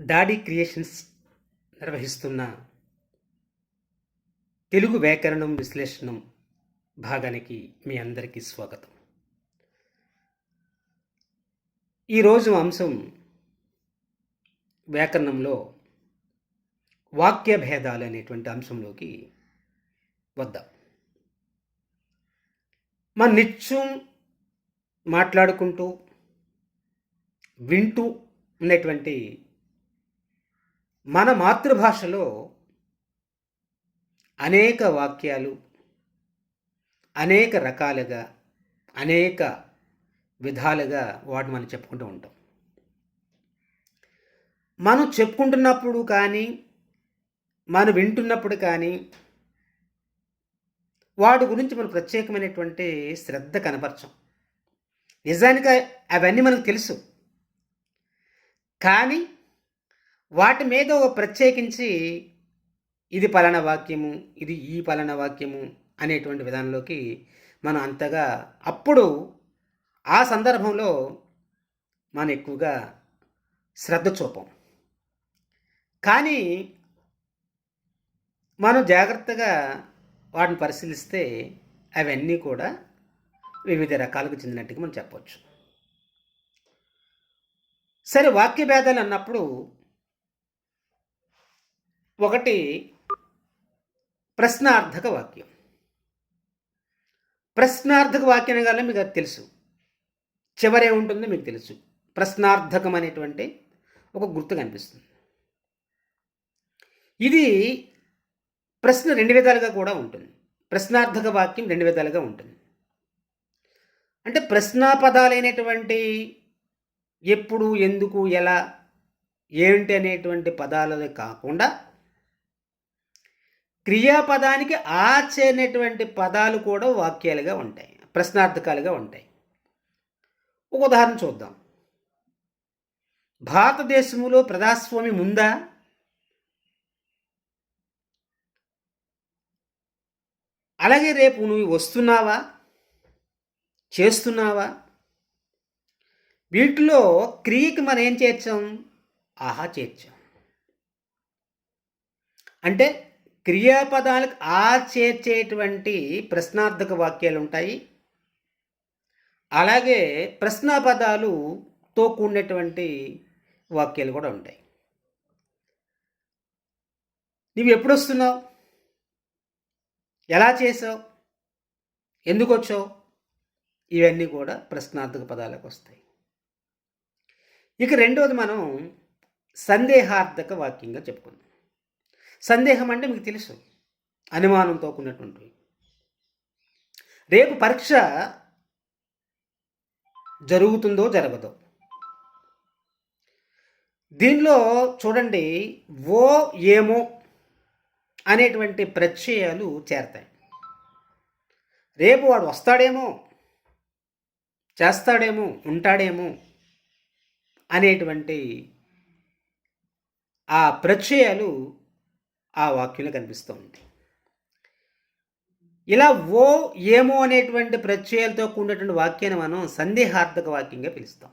Daddy creations నిర్వహిస్తున్న తెలుగు వ్యాకరణం విశ్లేషణం భాగానికి మీ అందరికీ స్వాగతం. ఈరోజు అంశం వ్యాకరణంలో వాక్య భేదాలు అనేటువంటి అంశంలోకి వద్దాం. మన నిత్యం మాట్లాడుకుంటూ వింటూ ఉన్నటువంటి మన మాతృభాషలో అనేక వాక్యాలు అనేక రకాలుగా అనేక విధాలుగా వాటిని మనం చెప్పుకుంటూ ఉంటాం. మనం చెప్పుకుంటున్నప్పుడు కానీ మనం వింటున్నప్పుడు కానీ వాటి గురించి మనం ప్రత్యేకమైనటువంటి శ్రద్ధ కనపరచం. నిజానికి అవన్నీ మనకు తెలుసు, కానీ వాటి మీద ప్రత్యేకించి ఇది పలానా వాక్యము, ఇది ఈ పలానా వాక్యము అనేటువంటి విధానంలోకి మనం అంతగా అప్పుడు ఆ సందర్భంలో మనం ఎక్కువగా శ్రద్ధ చూపం. కానీ మనం జాగ్రత్తగా వాటిని పరిశీలిస్తే అవన్నీ కూడా వివిధ రకాలకు చెందినట్టుగా మనం చెప్పవచ్చు. సరే, వాక్య భేదాలు అన్నప్పుడు ఒకటి ప్రశ్నార్థక వాక్యం. ప్రశ్నార్థక వాక్యం అనగానే మీకు అది తెలుసు, చివరే ఉంటుందో మీకు తెలుసు. ప్రశ్నార్థకం అనేటువంటి ఒక గుర్తు కనిపిస్తుంది. ఇది ప్రశ్న రెండు విధాలుగా కూడా ఉంటుంది. ప్రశ్నార్థక వాక్యం రెండు విధాలుగా ఉంటుంది. అంటే ప్రశ్నాపదాలైనటువంటి ఎప్పుడు, ఎందుకు, ఎలా, ఏంటి అనేటువంటి పదాలే కాకుండా క్రియాపదానికి ఆచేరినటువంటి పదాలు కూడా వాక్యాలుగా ఉంటాయి, ప్రశ్నార్థకాలుగా ఉంటాయి. ఒక ఉదాహరణ చూద్దాం. భారతదేశంలో ప్రజాస్వామ్యం ఉందా? అలాగే రేపు నువ్వు వస్తున్నావా, చేస్తున్నావా? వీటిలో క్రియకి మనం ఏం చేర్చాం? ఆహా చేర్చాం. అంటే క్రియాపదాలకు చేర్చేటువంటి ప్రశ్నార్థక వాక్యాలు ఉంటాయి, అలాగే ప్రశ్నాపదాలుతో కూడినటువంటి వాక్యాలు కూడా ఉంటాయి. నువ్వు ఎప్పుడు వస్తున్నావు, ఎలా చేసావు, ఎందుకు వచ్చావు, ఇవన్నీ కూడా ప్రశ్నార్థక పదాలకు వస్తాయి. ఇక రెండవది మనం సందేహార్థక వాక్యంగా చెప్పుకుందాం. సందేహం అంటే మీకు తెలుసు, అనుమానంతో కూడినటువంటి. రేపు పరీక్ష జరుగుతుందో జరగదో, దీనిలో చూడండి, ఓ ఏమో అనేటువంటి ప్రత్యయాలు చేరతాయి. రేపు వాడు వస్తాడేమో, చేస్తాడేమో, ఉంటాడేమో అనేటువంటి ఆ ప్రత్యయాలు ఆ వాక్యంలో కనిపిస్తూ ఉంటాయి. ఇలా ఓ ఏమో అనేటువంటి ప్రత్యయాలతో కూడినటువంటి వాక్యాన్ని మనం సందేహార్థక వాక్యంగా పిలుస్తాం.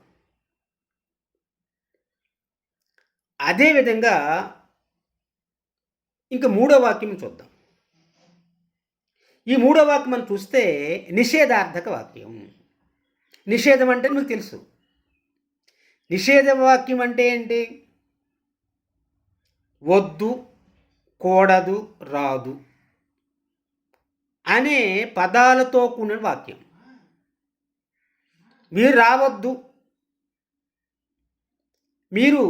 అదేవిధంగా ఇంకా మూడో వాక్యం చూద్దాం. ఈ మూడో వాక్యం మనం చూస్తే నిషేధార్థక వాక్యం. నిషేధం అంటే మీకు తెలుసు. నిషేధ వాక్యం అంటే ఏంటి? వద్దు, కూడదు, రాదు అనే పదాలతో కూడిన వాక్యం. మీరు రావద్దు, మీరు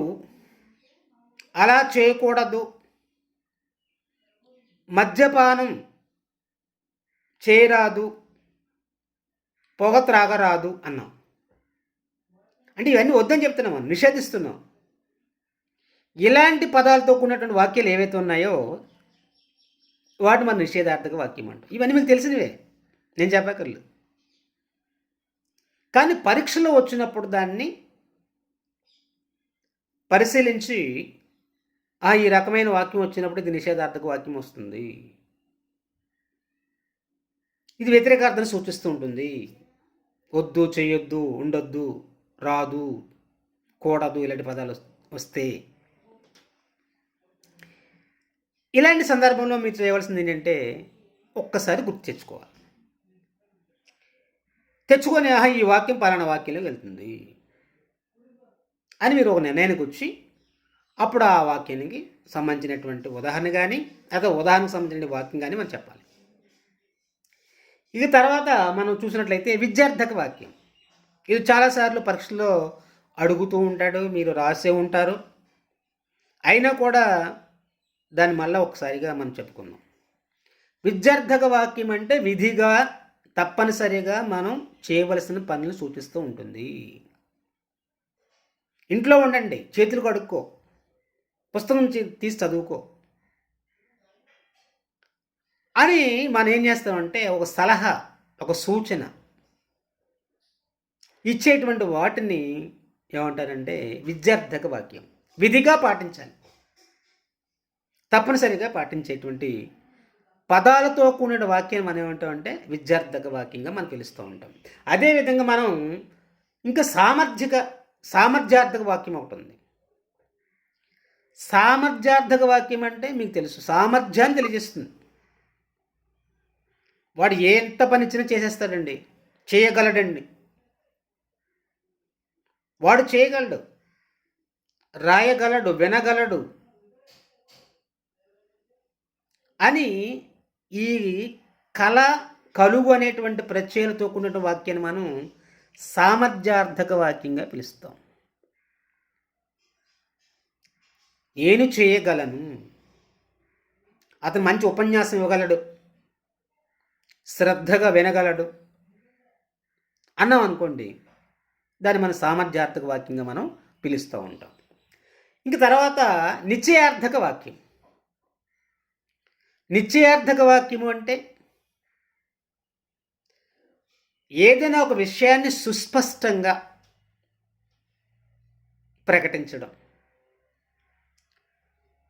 అలా చేయకూడదు, మద్యపానం చేయరాదు, పొగ త్రాగరాదు అన్నాం. అంటే ఇవన్నీ వద్దని చెప్తున్నాం, మనం నిషేధిస్తున్నాం. ఇలాంటి పదాలతో కూడినటువంటి వాక్యాలు ఏవైతే ఉన్నాయో వాటి మన నిషేధార్థక వాక్యం అంటాం. ఇవన్నీ మీకు తెలిసినవే, నేను చెప్పక్కర్లేదు. కానీ పరీక్షలో వచ్చినప్పుడు దాన్ని పరిశీలించి ఈ రకమైన వాక్యం వచ్చినప్పుడు ఇది నిషేధార్థక వాక్యం వస్తుంది, ఇది వ్యతిరేకార్థాన్ని సూచిస్తూ ఉంటుంది. వద్దు, చేయొద్దు, ఉండొద్దు, రాదు, కూడదు ఇలాంటి పదాలు వస్తే ఇలాంటి సందర్భంలో మీరు చేయవలసింది ఏంటంటే ఒక్కసారి గుర్తు తెచ్చుకొని ఆహా ఈ వాక్యం పలానా వాక్యంలో వెళ్తుంది అని మీరు ఒక నిర్ణయానికి వచ్చి అప్పుడు ఆ వాక్యానికి సంబంధించినటువంటి ఉదాహరణ కానీ లేదా ఉదాహరణకు సంబంధించిన వాక్యం కానీ మనం చెప్పాలి. ఇది తర్వాత మనం చూసినట్లయితే విద్యార్థక వాక్యం. ఇది చాలాసార్లు పరీక్షల్లో అడుగుతూ ఉంటాడు, మీరు రాసే ఉంటారు. అయినా కూడా దాన్ని మళ్ళీ ఒకసారిగా మనం చెప్పుకుందాం. విద్యార్థక వాక్యం అంటే విధిగా తప్పనిసరిగా మనం చేయవలసిన పనులు సూచిస్తూ ఉంటుంది. ఇంట్లో ఉండండి, చేతులు కడుక్కో, పుస్తకం తీసి చదువుకో అని మనం ఏం చేస్తామంటే ఒక సలహా, ఒక సూచన ఇచ్చేటువంటి వాటిని ఏమంటారంటే విద్యార్థక వాక్యం. విధిగా పాటించాలి, తప్పనిసరిగా పాటించేటువంటి పదాలతో కూడిన వాక్యం మనం ఏమంటామంటే విద్యార్థక వాక్యంగా మనం పిలుస్తూ ఉంటాం. అదేవిధంగా మనం ఇంకా సామర్థ్యార్థక వాక్యం ఒకటి ఉంది. సామర్థ్యార్థక వాక్యం అంటే మీకు తెలుసు, సామర్థ్యాన్ని తెలియజేస్తుంది. వాడు ఎంత పని ఇచ్చినా చేసేస్తాడండి, చేయగలడండి, వాడు చేయగలడు, రాయగలడు, వినగలడు అని ఈ కలుగు అనేటువంటి ప్రత్యయాలతో కూడిన వాక్యాన్ని మనం సామర్థ్యార్థక వాక్యంగా పిలుస్తాం. నేను చేయగలను, అతను మంచి ఉపన్యాసం ఇవ్వగలడు, శ్రద్ధగా వినగలడు అన్నాం అనుకోండి, దాన్ని మనం సామర్థ్యార్థక వాక్యంగా మనం పిలుస్తూ ఉంటాం. ఇంక తర్వాత నిశ్చయార్థక వాక్యం. నిశ్చయార్థక వాక్యము అంటే ఏదైనా ఒక విషయాన్ని సుస్పష్టంగా ప్రకటించడం.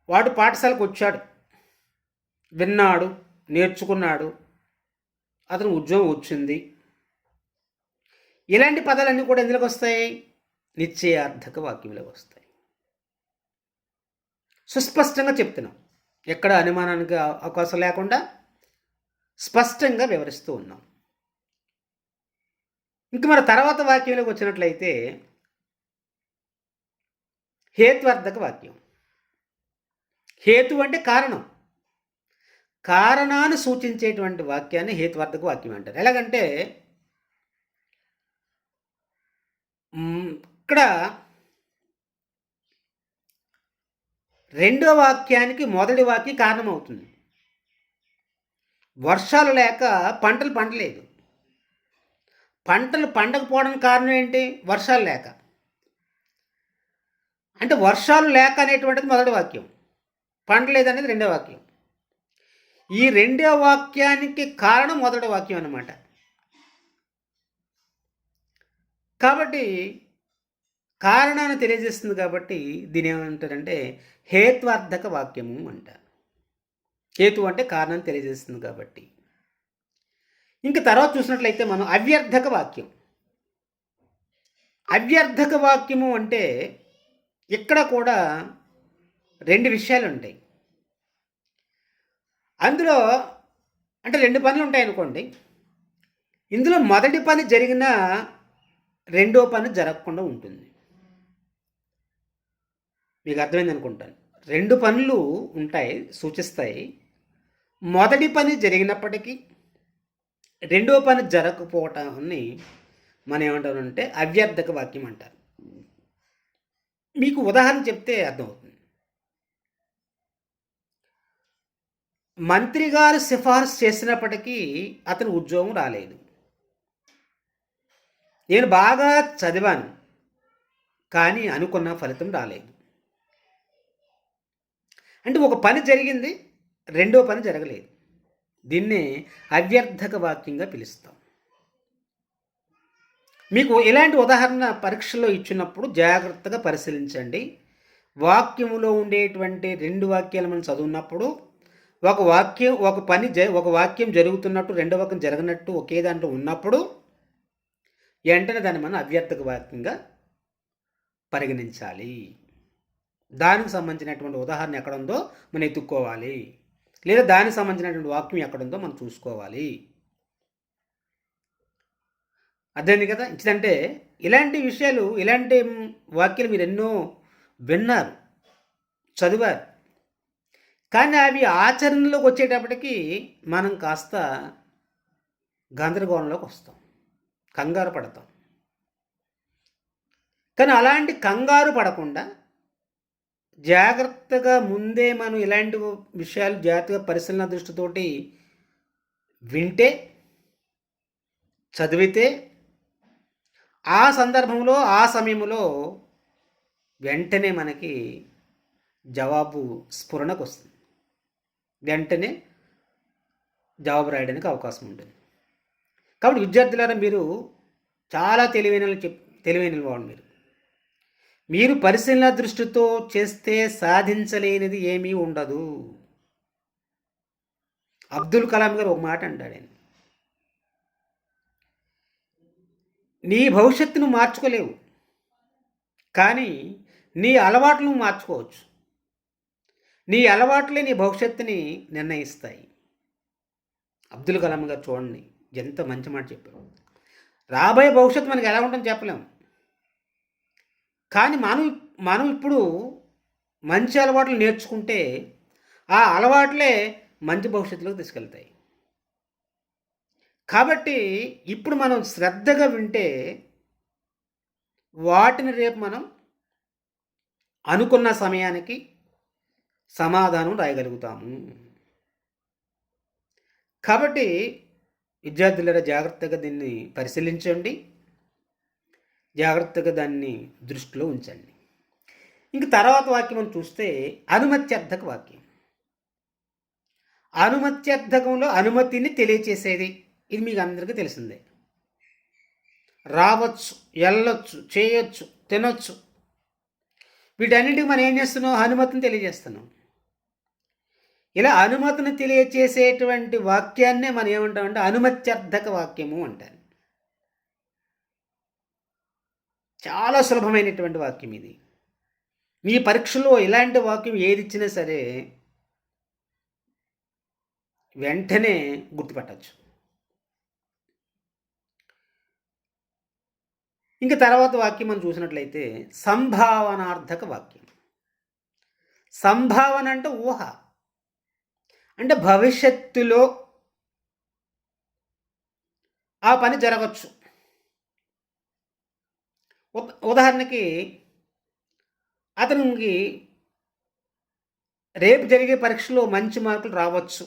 వాడు పాఠశాలకు వచ్చాడు, విన్నాడు, నేర్చుకున్నాడు, అతను ఉద్యోగం వచ్చింది. ఇలాంటి పదాలన్నీ కూడా ఎందులోకి వస్తాయి? నిశ్చయార్థక వాక్యంలోకి వస్తాయి. సుస్పష్టంగా చెప్తున్నాం, ఎక్కడ అనుమానానికి అవకాశం లేకుండా స్పష్టంగా వివరిస్తూ ఉన్నాం. ఇంక మన తర్వాత వాక్యంలోకి వచ్చినట్లయితే హేత్వార్థక వాక్యం. హేతు అంటే కారణం, కారణాన్ని సూచించేటువంటి వాక్యాన్ని హేతువార్థక వాక్యం అంటారు. ఎలాగంటే ఇక్కడ రెండో వాక్యానికి మొదటి వాక్యం కారణమవుతుంది. వర్షాలు లేక పంటలు పండలేదు. పంటలు పండకపోవడానికి కారణం ఏంటి? వర్షాలు లేక. అంటే వర్షాలు లేక అనేటువంటిది మొదటి వాక్యం, పండలేదు అనేది రెండో వాక్యం. ఈ రెండో వాక్యానికి కారణం మొదటి వాక్యం అన్నమాట. కాబట్టి కారణాన్ని తెలియజేస్తుంది, కాబట్టి దీని ఏమంటారంటే హేత్వార్థక వాక్యము అంటారు. హేతు అంటే కారణాన్ని తెలియజేస్తుంది కాబట్టి. ఇంక తర్వాత చూసినట్లయితే మనం అవ్యర్థక వాక్యం. అవ్యర్థక వాక్యము అంటే ఇక్కడ కూడా రెండు విషయాలు ఉంటాయి. అందులో అంటే రెండు పనులు ఉంటాయి అనుకోండి. ఇందులో మొదటి పని జరిగినా రెండో పని జరగకుండా ఉంటుంది. మీకు అర్థమైంది అనుకుంటాను. రెండు పనులు ఉంటాయి, సూచిస్తాయి. మొదటి పని జరిగినప్పటికీ రెండో పని జరగకపోవటాన్ని మనం ఏమంటారంటే అవ్యర్థక వాక్యం అంటారు. మీకు ఉదాహరణ చెప్తే అర్థమవుతుంది. మంత్రి గారు సిఫార్సు చేసినప్పటికీ అతను ఉద్యోగం రాలేదు. నేను బాగా చదివాను కానీ అనుకున్న ఫలితం రాలేదు. అంటే ఒక పని జరిగింది, రెండో పని జరగలేదు. దీన్నే అవ్యర్థక వాక్యంగా పిలుస్తాం. మీకు ఇలాంటి ఉదాహరణ పరీక్షలో ఇచ్చినప్పుడు జాగ్రత్తగా పరిశీలించండి. వాక్యములో ఉండేటువంటి రెండు వాక్యాలు మనం చదువున్నప్పుడు ఒక వాక్యం జరుగుతున్నట్టు రెండో వాక్యం జరగనట్టు ఒకే దాంట్లో ఉన్నప్పుడు వెంటనే దాన్ని మనం అవ్యర్థక వాక్యంగా పరిగణించాలి. దానికి సంబంధించినటువంటి ఉదాహరణ ఎక్కడ ఉందో మనం ఎత్తుక్కోవాలి, లేదా దానికి సంబంధించినటువంటి వాక్యం ఎక్కడుందో మనం చూసుకోవాలి. అర్థమైంది కదా. ఇచ్చిదంటే ఇలాంటి విషయాలు, ఇలాంటి వాక్యాలు మీరు ఎన్నో విన్నారు, చదివారు. కానీ అవి ఆచరణలోకి వచ్చేటప్పటికి మనం కాస్త గందరగోళంలోకి వస్తాం, కంగారు పడతాం. కానీ అలాంటి కంగారు పడకుండా జాగ్రత్తగా ముందే మనం ఇలాంటి విషయాలు జాగ్రత్తగా పరిశీలన దృష్టితోటి వింటే, చదివితే ఆ సందర్భంలో ఆ సమయంలో వెంటనే మనకి జవాబు స్ఫురణకు వస్తుంది, వెంటనే జవాబు రాయడానికి అవకాశం ఉంటుంది. కాబట్టి విద్యార్థులారా, మీరు చాలా తెలివైన వాళ్ళు. మీరు పరిశీలన దృష్టితో చేస్తే సాధించలేనిది ఏమీ ఉండదు. అబ్దుల్ కలాం గారు ఒక మాట అంటాడు, ఆయన నీ భవిష్యత్తును మార్చుకోలేవు, కానీ నీ అలవాట్లను మార్చుకోవచ్చు. నీ అలవాట్లే నీ భవిష్యత్తుని నిర్ణయిస్తాయి. అబ్దుల్ కలాం గారు చూడండి, ఎంత మంచి మాట చెప్పారు. రాబోయే భవిష్యత్తు మనకి ఎలా ఉంటుందో చెప్పలేము, కానీ మనం ఇప్పుడు మంచి అలవాట్లు నేర్చుకుంటే ఆ అలవాట్లే మంచి భవిష్యత్తులోకి తీసుకెళ్తాయి. కాబట్టి ఇప్పుడు మనం శ్రద్ధగా వింటే వాటిని రేపు మనం అనుకున్న సమయానికి సమాధానం రాయగలుగుతాము. కాబట్టి విద్యార్థులారా, జాగ్రత్తగా దీన్ని పరిశీలించండి, జాగ్రత్తగా దాన్ని దృష్టిలో ఉంచండి. ఇంక తర్వాత వాక్యం మనం చూస్తే అనుమత్యర్థక వాక్యం. అనుమత్యర్థకంలో అనుమతిని తెలియచేసేది, ఇది మీకు అందరికీ తెలిసిందే. రావచ్చు, వెళ్ళొచ్చు, చేయొచ్చు, తినొచ్చు, వీటన్నిటికి మనం ఏం చేస్తున్నాం? అనుమతిని తెలియజేస్తున్నాం. ఇలా అనుమతిని తెలియచేసేటువంటి వాక్యాన్నే మనం ఏమంటామంటే అనుమత్యర్థక వాక్యము అంటారు. చాలా సులభమైనటువంటి వాక్యం ఇది. మీ పరీక్షలో ఇలాంటి వాక్యం ఏది ఇచ్చినా సరే వెంటనే గుర్తుపట్టచ్చు. ఇంక తర్వాత వాక్యం మనం చూసినట్లయితే సంభావనార్థక వాక్యం. సంభావన అంటే ఊహ, అంటే భవిష్యత్తులో ఆ పని జరగచ్చు. ఉదాహరణకి అతనికి రేపు జరిగే పరీక్షలో మంచి మార్కులు రావచ్చు.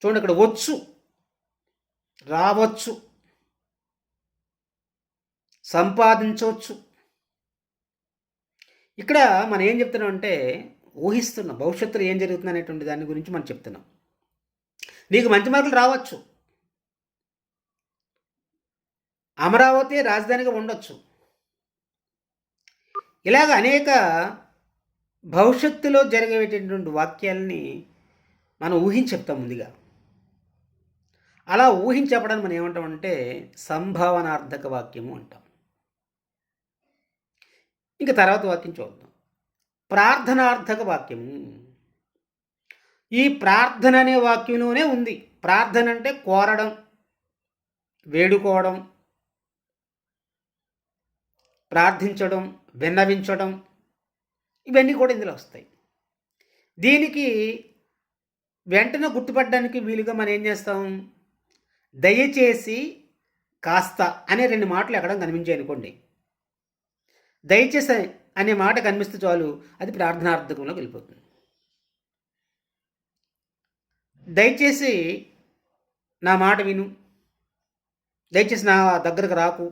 చూడండి, ఇక్కడ వచ్చు, రావచ్చు, సంపాదించవచ్చు. ఇక్కడ మనం ఏం చెప్తున్నాం అంటే ఊహిస్తున్నాం, భవిష్యత్తులో ఏం జరుగుతుంది అనేటువంటి దాని గురించి మనం చెప్తున్నాం. నీకు మంచి మార్కులు రావచ్చు, అమరావతి రాజధానిగా ఉండొచ్చు. ఇలాగ అనేక భవిష్యత్తులో జరిగేటటువంటి వాక్యాలని మనం ఊహించి చెప్తాం ముందుగా. అలా ఊహించి చెప్పడానికి మనం ఏమంటామంటే సంభావనార్థక వాక్యము అంటాం. ఇంకా తర్వాత వాక్యం చూద్దాం, ప్రార్థనార్థక వాక్యము. ఈ ప్రార్థన అనే వాక్యంలోనే ఉంది. ప్రార్థన అంటే కోరడం, వేడుకోవడం, ప్రార్థించడం, విన్నవించడం, ఇవన్నీ కూడా ఇందులో వస్తాయి. దీనికి వెంటనే గుర్తుపట్టడానికి వీలుగా మనం ఏం చేస్తాం? దయచేసి, కాస్త అనే 2 మాటలు ఎక్కడ కనిపించాయి అనుకోండి. దయచేసి అనే మాట కనిపిస్తే చాలు, అది ప్రార్థనార్థకంలోకి వెళ్ళిపోతుంది. దయచేసి నా మాట విను, దయచేసి నా దగ్గరకు రాకు,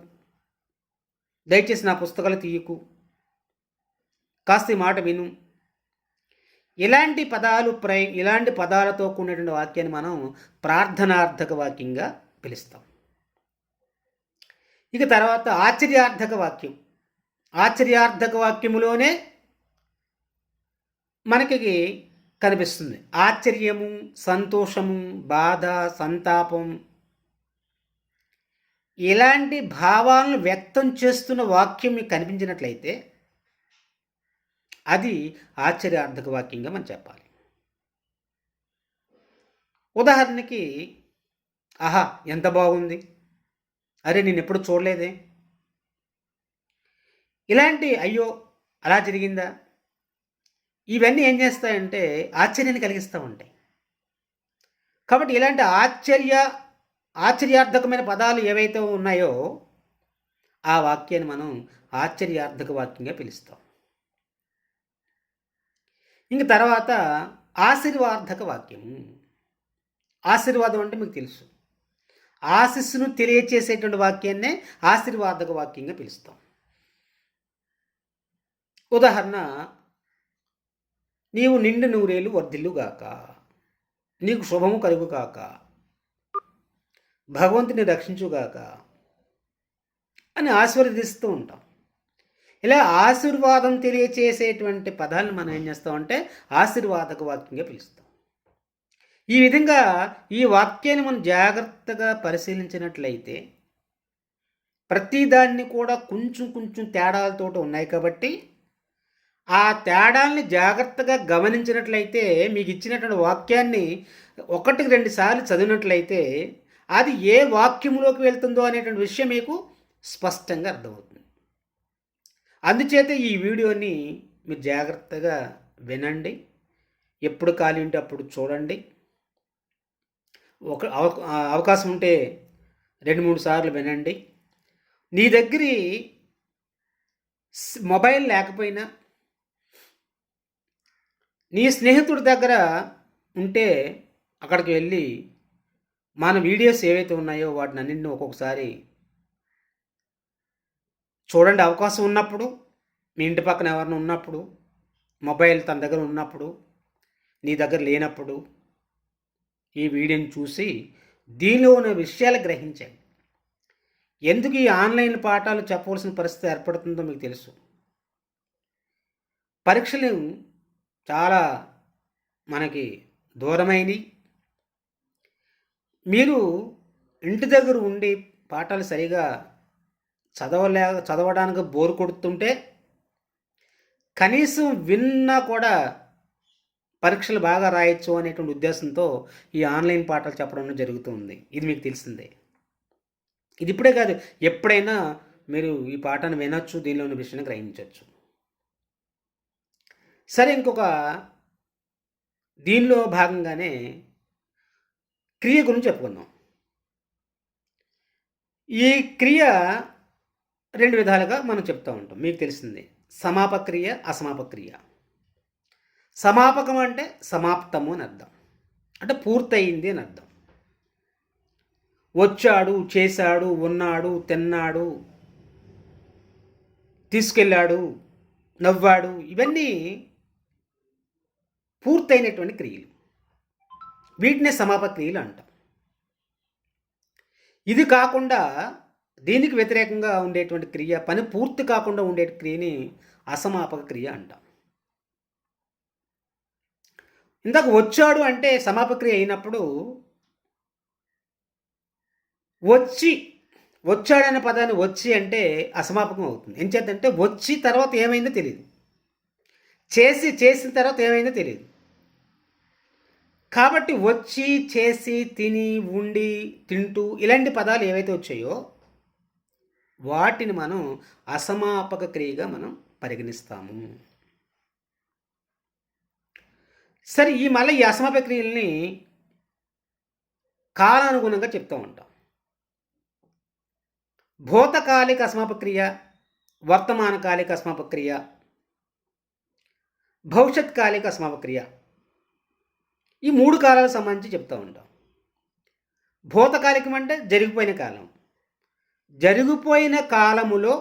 దయచేసి నా పుస్తకాలు తీయకు, కాస్త ఈ మాట విను, ఇలాంటి పదాలతో కూడినటువంటి వాక్యాన్ని మనం ప్రార్థనార్థక వాక్యంగా పిలుస్తాం. ఇక తర్వాత ఆశ్చర్యార్థక వాక్యం. ఆశ్చర్యార్థక వాక్యములోనే మనకి కనిపిస్తుంది. ఆశ్చర్యము, సంతోషము, బాధ, సంతాపం, ఇలాంటి భావాలను వ్యక్తం చేస్తున్న వాక్యం మీకు కనిపించినట్లయితే అది ఆశ్చర్యార్థక వాక్యంగా మనం చెప్పాలి. ఉదాహరణకి, ఆహా ఎంత బాగుంది, అరే నేను ఎప్పుడు చూడలేదే, ఇలాంటి అయ్యో అలా జరిగిందా, ఇవన్నీ ఏం చేస్తాయంటే ఆశ్చర్యాన్ని కలిగిస్తూ ఉంటాయి. కాబట్టి ఇలాంటి ఆశ్చర్యార్థకమైన పదాలు ఏవైతే ఉన్నాయో ఆ వాక్యాన్ని మనం ఆశ్చర్యార్థక వాక్యంగా పిలుస్తాం. ఇంక తర్వాత ఆశీర్వార్థక వాక్యము. ఆశీర్వాదం అంటే మీకు తెలుసు, ఆశీస్సును తెలియచేసేటువంటి వాక్యాన్నే ఆశీర్వాదక వాక్యంగా పిలుస్తాం. ఉదాహరణ, నీవు నిండు నూరేళ్ళు వర్ధిల్లుగాక, నీకు శుభము కలుగుగాక, భగవంతుని రక్షించుగాక అని ఆశీర్వదిస్తూ ఉంటాం. ఇలా ఆశీర్వాదం తెలియచేసేటువంటి పదాలను మనం ఏం చేస్తామంటే ఆశీర్వాదక వాక్యంగా పిలుస్తాం. ఈ విధంగా ఈ వాక్యాన్ని మనం జాగ్రత్తగా పరిశీలించినట్లయితే ప్రతిదాన్ని కూడా కొంచెం కొంచెం తేడాలతో ఉన్నాయి. కాబట్టి ఆ తేడాల్ని జాగ్రత్తగా గమనించినట్లయితే మీకు ఇచ్చినటువంటి వాక్యాన్ని 1-2 సార్లు చదివినట్లయితే అది ఏ వాక్యంలోకి వెళ్తుందో అనేటువంటి విషయం మీకు స్పష్టంగా అర్థమవుతుంది. అందుచేత ఈ వీడియోని మీరు జాగ్రత్తగా వినండి, ఎప్పుడు ఖాళీ ఉంటే అప్పుడు చూడండి, అవకాశం ఉంటే 2-3 సార్లు వినండి. నీ దగ్గర మొబైల్ లేకపోయినా నీ స్నేహితుడి దగ్గర ఉంటే అక్కడికి వెళ్ళి మన వీడియోస్ ఏవైతే ఉన్నాయో వాటిని అన్నింటినీ ఒక్కొక్కసారి చూడండి. అవకాశం ఉన్నప్పుడు, మీ ఇంటి పక్కన ఎవరైనా ఉన్నప్పుడు, మొబైల్ తన దగ్గర ఉన్నప్పుడు, నీ దగ్గర లేనప్పుడు ఈ వీడియోని చూసి దీనిలో ఉన్న విషయాలు గ్రహించండి. ఎందుకు ఈ ఆన్లైన్ పాఠాలు చెప్పవలసిన పరిస్థితి ఏర్పడుతుందో మీకు తెలుసు. పరీక్షలు చాలా మనకి దూరమైనవి. మీరు ఇంటి దగ్గర ఉండి పాఠాలు సరిగా చదవడానికి బోరు కొడుతుంటే కనీసం విన్నా కూడా పరీక్షలు బాగా రాయొచ్చు అనేటువంటి ఉద్దేశంతో ఈ ఆన్లైన్ పాఠాలు చెప్పడం జరుగుతుంది. ఇది మీకు తెలిసిందే. ఇది ఇప్పుడే కాదు, ఎప్పుడైనా మీరు ఈ పాఠాన్ని వినొచ్చు, దీనిలో ఉన్న విషయాన్ని గ్రహించవచ్చు. సరే, ఇంకొక దీనిలో భాగంగానే క్రియ గురించి చెప్పుకుందాం. ఈ క్రియ 2 విధాలుగా మనం చెప్తూ ఉంటాం, మీకు తెలిసిందే. సమాపక్రియ, అసమాపక్రియ. సమాపకం అంటే సమాప్తము అని అర్థం, అంటే పూర్తయింది అని అర్థం. వచ్చాడు, చేశాడు, ఉన్నాడు, తిన్నాడు, తీసుకెళ్ళాడు, నవ్వాడు, ఇవన్నీ పూర్తయినటువంటి క్రియలు. వీటినే సమాపక్రియలు అంటాం. ఇది కాకుండా దీనికి వ్యతిరేకంగా ఉండేటువంటి క్రియ, పని పూర్తి కాకుండా ఉండే క్రియని అసమాపక క్రియ అంటాం. ఇందాక వచ్చాడు అంటే సమాపక్రియ అయినప్పుడు వచ్చాడనే పదాన్ని వచ్చి అంటే అసమాపకం అవుతుంది. ఏం చేద్దంటే వచ్చి తర్వాత ఏమైందో తెలియదు, చేసిన తర్వాత ఏమైందో తెలియదు. కాబట్టి వచ్చి, చేసి, తిని, ఉండి, తింటూ ఇలాంటి పదాలు ఏవైతే వచ్చాయో వాటిని మనం అసమాపక క్రియగా మనం పరిగణిస్తాము. సరే, మళ్ళీ ఈ అసమాపక క్రియల్ని కాలానుగుణంగా చెప్తూ ఉంటాం. భూతకాలిక అసమాపక క్రియ, వర్తమానకాలిక అసమాపక క్రియ, భవిష్యత్కాలిక అసమాపక క్రియ, ఈ 3 కాలాలకు సంబంధించి చెప్తూ ఉంటాం. భూతకాలికం అంటే జరిగిపోయిన కాలం. జరిగిపోయిన కాలములో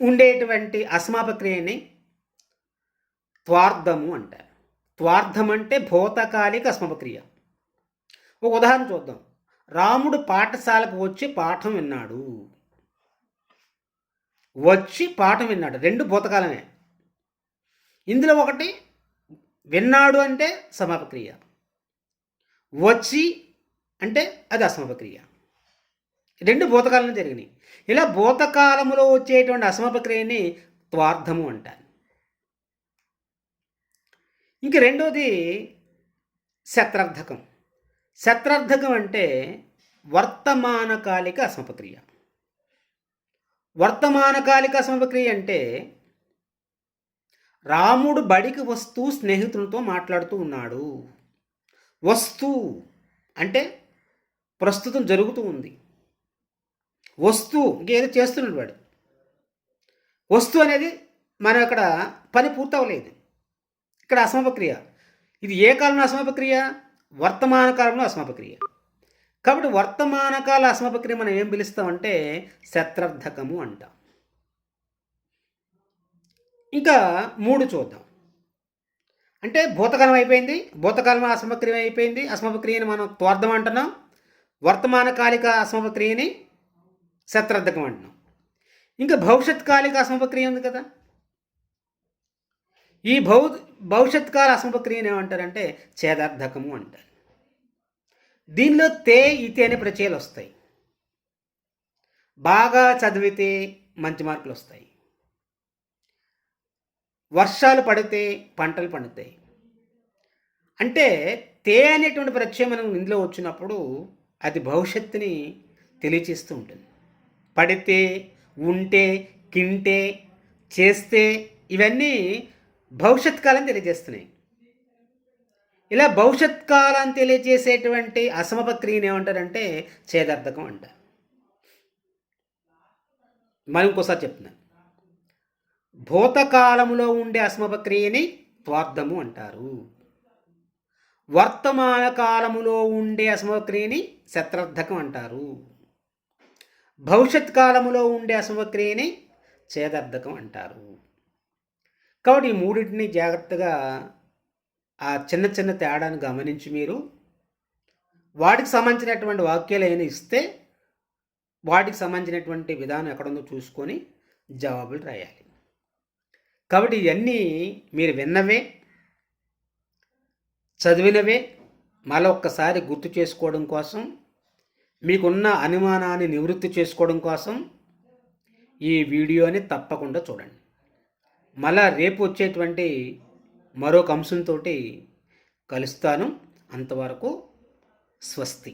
ఉండేటువంటి అసమాపక క్రియని త్వార్థము అంటారు. త్వార్థం అంటే భూతకాలిక అసమాపక క్రియ. ఒక ఉదాహరణ చూద్దాం. రాముడు పాఠశాలకు వచ్చి పాఠం విన్నాడు. వచ్చి పాఠం విన్నాడు, 2 భూతకాలమే. ఇందులో ఒకటి విన్నాడు అంటే సమాపక క్రియ, వచ్చి అంటే అది అసమాపక క్రియ. 2 భూతకాలంలో జరిగినాయి. ఇలా భూతకాలంలో వచ్చేటువంటి అసమాపక క్రియని త్వార్థము అంటారు. ఇంక రెండోది శత్రర్థకం. శత్రర్థకం అంటే వర్తమానకాలిక అసమపక్రియ. వర్తమానకాలిక అసమపక్రియ అంటే రాముడు బడికి వస్తూ స్నేహితులతో మాట్లాడుతూ ఉన్నాడు. వస్తూ అంటే ప్రస్తుతం జరుగుతూ ఉంది. వస్తూ ఇంకేదో చేస్తున్నాడు వాడు. వస్తూ అనేది మనం అక్కడ పని పూర్తవలేదు. ఇక్కడ అసమపక్రియ. ఇది ఏ కాలంలో అసమపక్రియ? వర్తమాన కాలంలో అసమపక్రియ. కాబట్టి వర్తమానకాల అసమపక్రియ మనం ఏం పిలుస్తామంటే శత్రర్థకము అంటాం. ఇంకా 3 చూద్దాం. అంటే భూతకాలం అయిపోయింది, భూతకాలం అసమపక్రియ అయిపోయింది. అసమపక్రియని మనం త్వార్థం అంటున్నాం. వర్తమానకాలిక అసమపక్రియని శత్రర్థకం అంటున్నాం. ఇంకా భవిష్యత్కాలిక అసమపక్రియ ఉంది కదా. ఈ భవిష్యత్కాల అసమపక్రియని ఏమంటారంటే ఛేదార్థకము అంటారు. దీనిలో తే ఇతే అనే ప్రత్యయాలు వస్తాయి. బాగా చదివితే మంచి మార్కులు వస్తాయి. వర్షాలు పడితే పంటలు పండుతాయి. అంటే తే అనేటువంటి ప్రత్యయం మనం ఇందులో వచ్చినప్పుడు అది భవిష్యత్తుని తెలియచేస్తూ ఉంటుంది. పడితే, ఉంటే, కింటే, చేస్తే ఇవన్నీ భవిష్యత్ కాలం తెలియజేస్తున్నాయి. ఇలా భవిష్యత్ కాలం తెలియజేసేటువంటి అసమపక్రియని ఏమంటారంటే ఛేదార్థకం అంటారు. మనం ఇంకోసారి చెప్తున్నాను. భూతకాలములో ఉండే అసమపక్రియని త్వార్థము అంటారు. వర్తమాన కాలములో ఉండే అసమపక్రియని శత్రర్థకం అంటారు. భవిష్యత్ కాలములో ఉండే అసమపక్రియని ఛేదార్థకం అంటారు. కాబట్టి ఈ మూడింటిని జాగ్రత్తగా ఆ చిన్న చిన్న తేడాను గమనించి మీరు వాటికి సంబంధించినటువంటి వాక్యాలు ఏమైనా ఇస్తే వాటికి సంబంధించినటువంటి విధానం ఎక్కడుందో చూసుకొని జవాబులు రాయాలి. కాబట్టి ఇవన్నీ మీరు విన్నవే, చదివినవే మళ్ళీ ఒక్కసారి గుర్తు చేసుకోవడం కోసం, మీకున్న అనుమానాన్ని నివృత్తి చేసుకోవడం కోసం ఈ వీడియోని తప్పకుండా చూడండి. మళ్ళా రేపు వచ్చేటువంటి మరొక అంశంతో కలుస్తాను. అంతవరకు స్వస్తి.